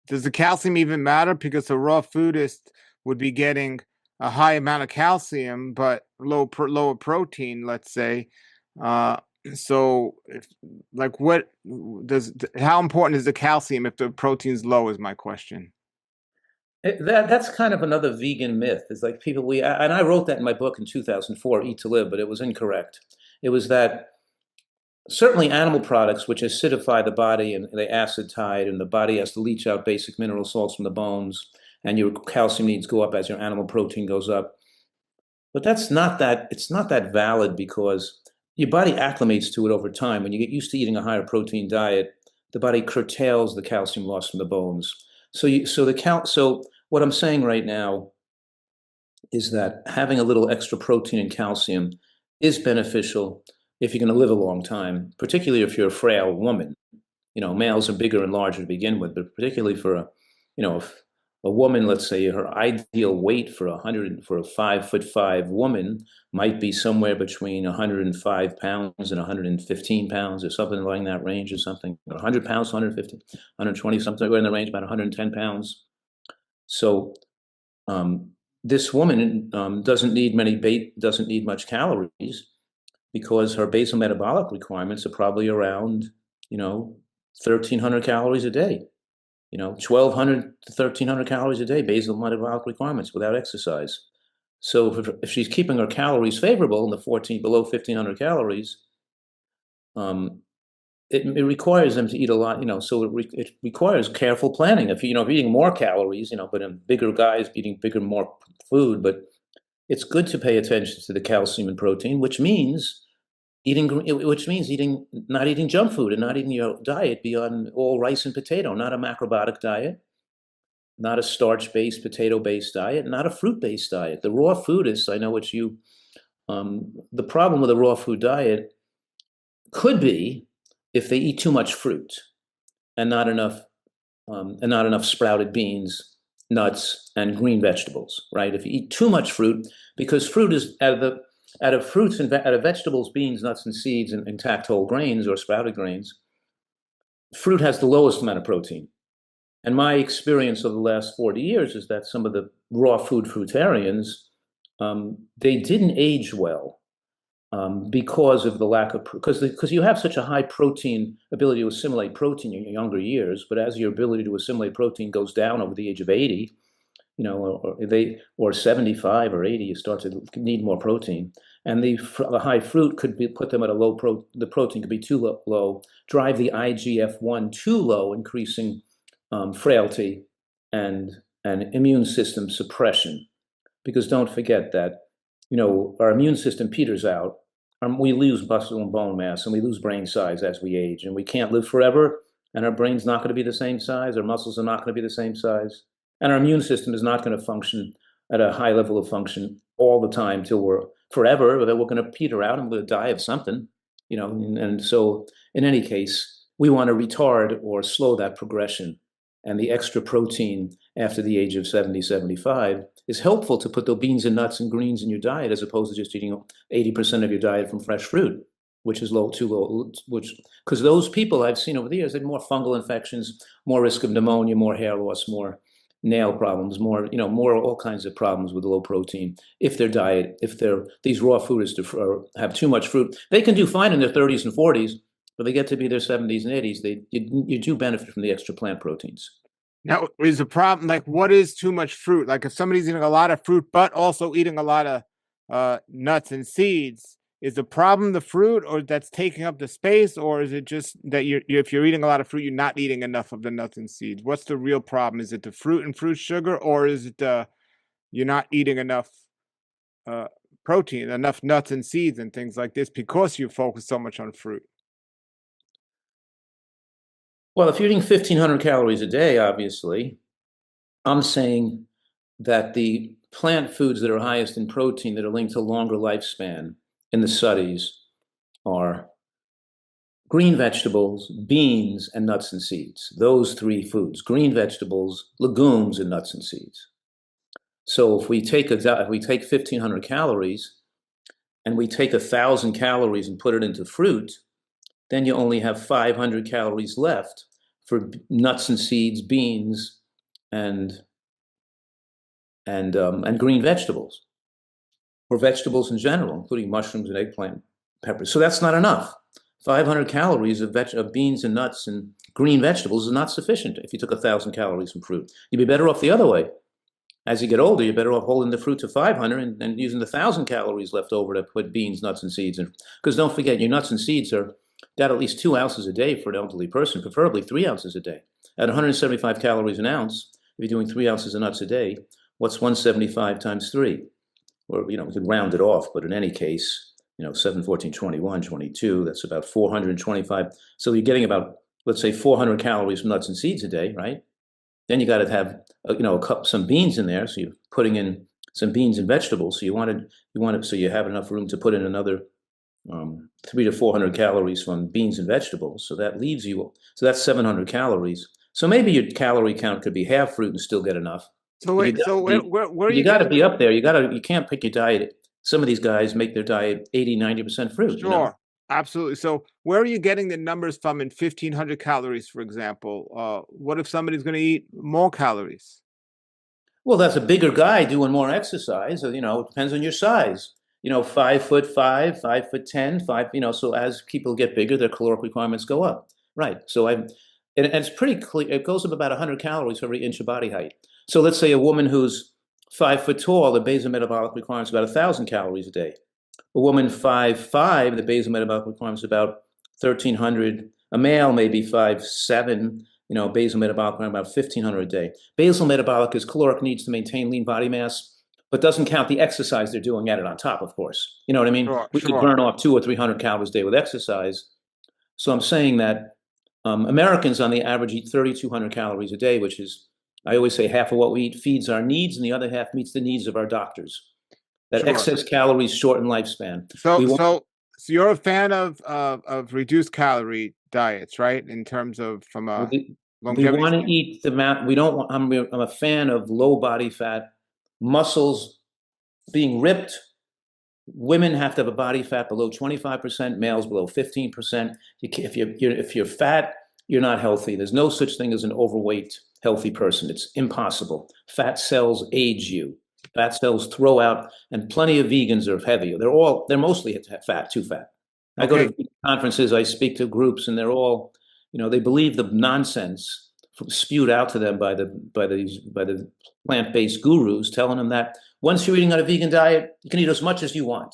does the calcium even matter? Because a raw foodist would be getting a high amount of calcium, but lower protein, let's say. Uh, so, like, how important is the calcium if the protein's low? Is my question. That's kind of another vegan myth. It's like and I wrote that in my book in 2004, Eat to Live, but it was incorrect. It was that certainly animal products, which acidify the body and they acid tide, and the body has to leach out basic mineral salts from the bones, and your calcium needs go up as your animal protein goes up. But it's not that valid because your body acclimates to it over time. When you get used to eating a higher protein diet, the body curtails the calcium loss from the bones. So what I'm saying right now is that having a little extra protein and calcium is beneficial if you're going to live a long time, particularly if you're a frail woman. Males are bigger and larger to begin with, but particularly for a woman, let's say her ideal weight for a 5'5" woman might be somewhere between 105 pounds and 115 pounds or something like that range, or something, 100 pounds, 150, 120, something in the range, about 110 pounds. So this woman doesn't need much calories because her basal metabolic requirements are probably around 1,300 calories a day. 1,200 to 1,300 calories a day, basal metabolic requirements without exercise. So if she's keeping her calories favorable in the below 1,500 calories, it requires them to eat a lot. So it requires careful planning. If you're eating more calories, but in bigger guys eating more food, but it's good to pay attention to the calcium and protein, which means not eating junk food and not eating your diet beyond all rice and potato, not a macrobiotic diet, not a starch-based, potato-based diet, not a fruit-based diet. The raw foodists, I know it's you. The problem with a raw food diet could be if they eat too much fruit and not enough sprouted beans, nuts, and green vegetables. Right? If you eat too much fruit, because fruit is out of fruits and out of vegetables, beans, nuts, and seeds, and intact whole grains or sprouted grains, fruit has the lowest amount of protein. And my experience over the last 40 years is that some of the raw food fruitarians, they didn't age well because of the lack of, because you have such a high protein ability to assimilate protein in your younger years, but as your ability to assimilate protein goes down over the age of 80, or 75 or 80, you start to need more protein. And the high fruit could put them at the protein could be too low, drive the IGF-1 too low, increasing frailty and immune system suppression. Because don't forget that, our immune system peters out. We lose muscle and bone mass, and we lose brain size as we age, and we can't live forever. And our brain's not going to be the same size. Our muscles are not going to be the same size. And our immune system is not going to function at a high level of function all the time till we're forever, that we're going to peter out and we're going to die of something, and so in any case, we want to retard or slow that progression. And the extra protein after the age of 70, 75 is helpful to put the beans and nuts and greens in your diet as opposed to just eating 80% of your diet from fresh fruit, which is too low, because those people I've seen over the years, they have more fungal infections, more risk of pneumonia, more hair loss, more nail problems, more all kinds of problems with low protein. If these raw foodists have too much fruit, they can do fine in their 30s and 40s, but they get to be their 70s and 80s, you do benefit from the extra plant proteins. Now, is the problem, like, what is too much fruit? Like, if somebody's eating a lot of fruit, but also eating a lot of nuts and seeds, is the problem the fruit, or that's taking up the space, or is it just that if you're eating a lot of fruit, you're not eating enough of the nuts and seeds? What's the real problem? Is it the fruit and fruit sugar, or is it you're not eating enough protein, enough nuts and seeds and things like this because you focus so much on fruit? Well, if you're eating 1,500 calories a day, obviously, I'm saying that the plant foods that are highest in protein that are linked to longer lifespan in the studies are green vegetables, beans, and nuts and seeds. Those three foods: green vegetables, legumes, and nuts and seeds. So if we take 1,500 calories and we take 1,000 calories and put it into fruit, then you only have 500 calories left for nuts and seeds, beans, and green vegetables, or vegetables in general, including mushrooms and eggplant, peppers. So that's not enough. 500 calories of beans and nuts and green vegetables is not sufficient if you took 1,000 calories from fruit. You'd be better off the other way. As you get older, you're better off holding the fruit to 500 and using the 1,000 calories left over to put beans, nuts, and seeds in. Because don't forget, your nuts and seeds are got at least 2 ounces a day for an elderly person, preferably 3 ounces a day. At 175 calories an ounce, if you're doing 3 ounces of nuts a day, what's 175 times 3? Or, we could round it off, but in any case, 7, 14, 21, 22, that's about 425. So you're getting about, let's say, 400 calories from nuts and seeds a day, right? Then you got to have, some beans in there. So you're putting in some beans and vegetables. So you want it, so you have enough room to put in another 300 to 400 calories from beans and vegetables. So that leaves you, so that's 700 calories. So maybe your calorie count could be half fruit and still get enough. So wait, where you got to be up there. You can't pick your diet. Some of these guys make their diet 80, 90% fruit. Sure. Absolutely. So where are you getting the numbers from in 1,500 calories, for example? What if somebody's going to eat more calories? Well, that's a bigger guy doing more exercise. It depends on your size. 5'5", 5'10", 5. So as people get bigger, their caloric requirements go up. Right. So and it's pretty clear. It goes up about 100 calories for every inch of body height. So let's say a woman who's 5 foot tall, the basal metabolic requirement is about 1,000 calories a day. A woman 5'5", the basal metabolic requirement is about 1,300. A male maybe 5'7", basal metabolic requirement about 1,500 a day. Basal metabolic is caloric needs to maintain lean body mass, but doesn't count the exercise they're doing at it on top, of course. You know what I mean? Sure, we could burn off 200 or 300 calories a day with exercise. So I'm saying that Americans on the average eat 3,200 calories a day, which is, I always say, half of what we eat feeds our needs, and the other half meets the needs of our doctors. That Sure. excess calories shorten lifespan. So you're a fan of reduced calorie diets, right? In terms of from a longevity. We want to eat the amount. We don't want. I'm a fan of low body fat, muscles being ripped. Women have to have a body fat below 25%, males below 15%. If you're fat, you're not healthy. There's no such thing as an overweight, healthy person. It's impossible. Fat cells age you. Fat cells throw out, and plenty of vegans are heavy. They're mostly fat, too fat. I go to conferences, I speak to groups, and they're all, they believe the nonsense spewed out to them by the plant-based gurus, telling them that once you're eating on a vegan diet, you can eat as much as you want.